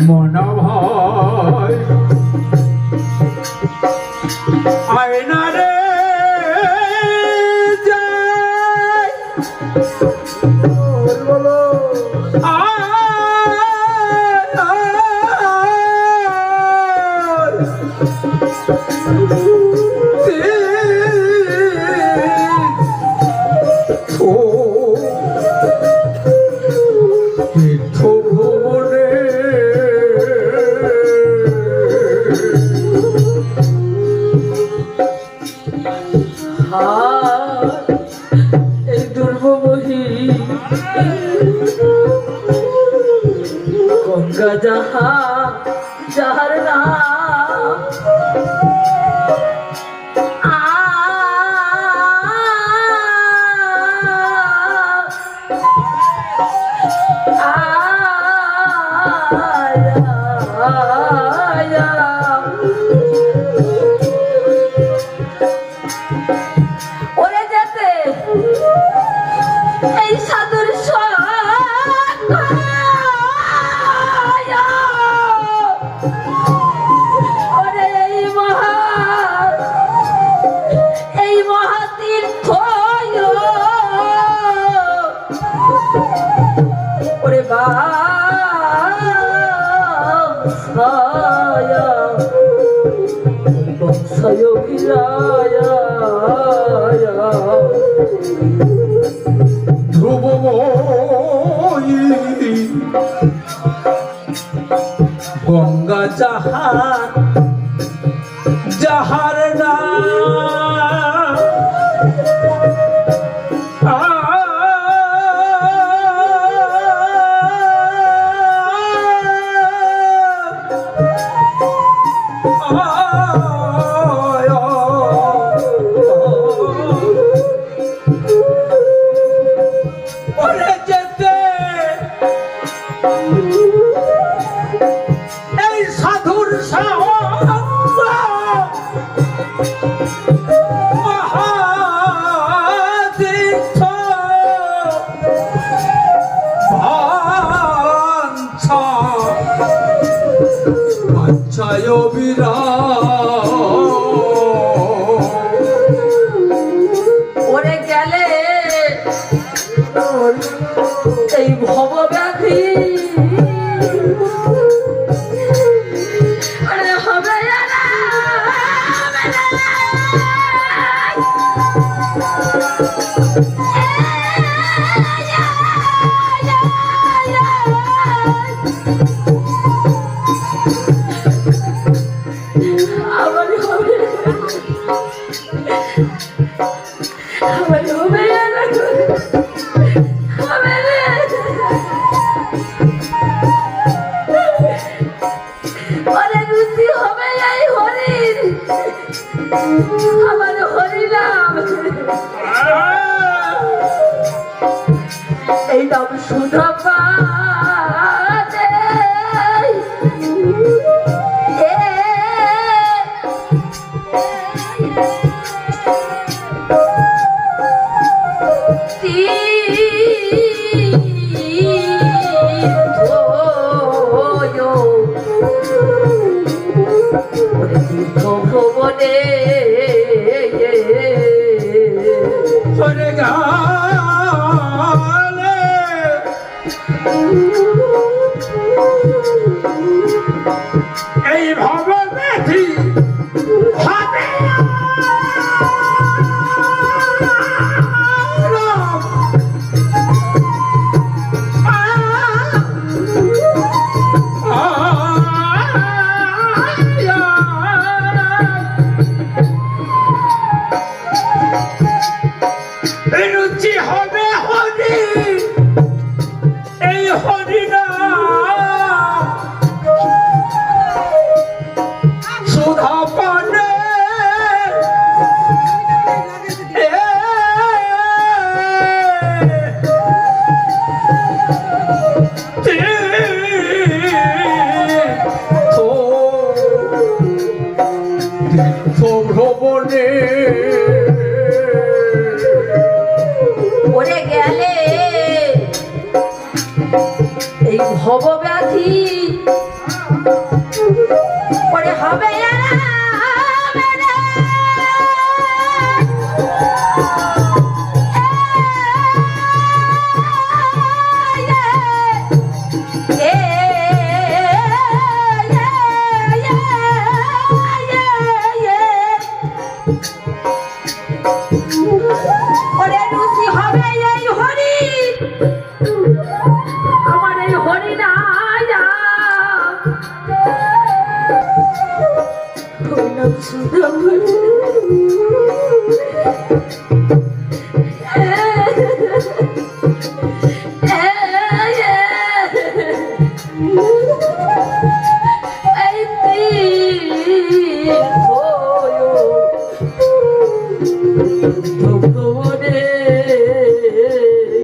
মনা ভাই আয়না রে যাই বলো गंगा जहाँ जहर नाम ওরে যেতে এই সাধুর गंगा जहार जहार ना ওরে গেলে এই ভব ব্যাধি আরে হবে না, হবে না। আমার হবে, আমার হবে না, হবে না। অনেক রুচি হবে এই হরিণ, আমার হরিনাম, এই নাম সুধা পাতে ভবনে সরে গেলে এই ভব ব্যাধি হবে না। রুচি হবে হরি, এই হরিনা সুধা পানে ভ্রমণে ওরে গেলে এই ভব ব্যাধি ওরে হবে না, হবে না। ওরে রুচি হবে এই হরি, আমার এই হরি না হরিনাম সুধা এই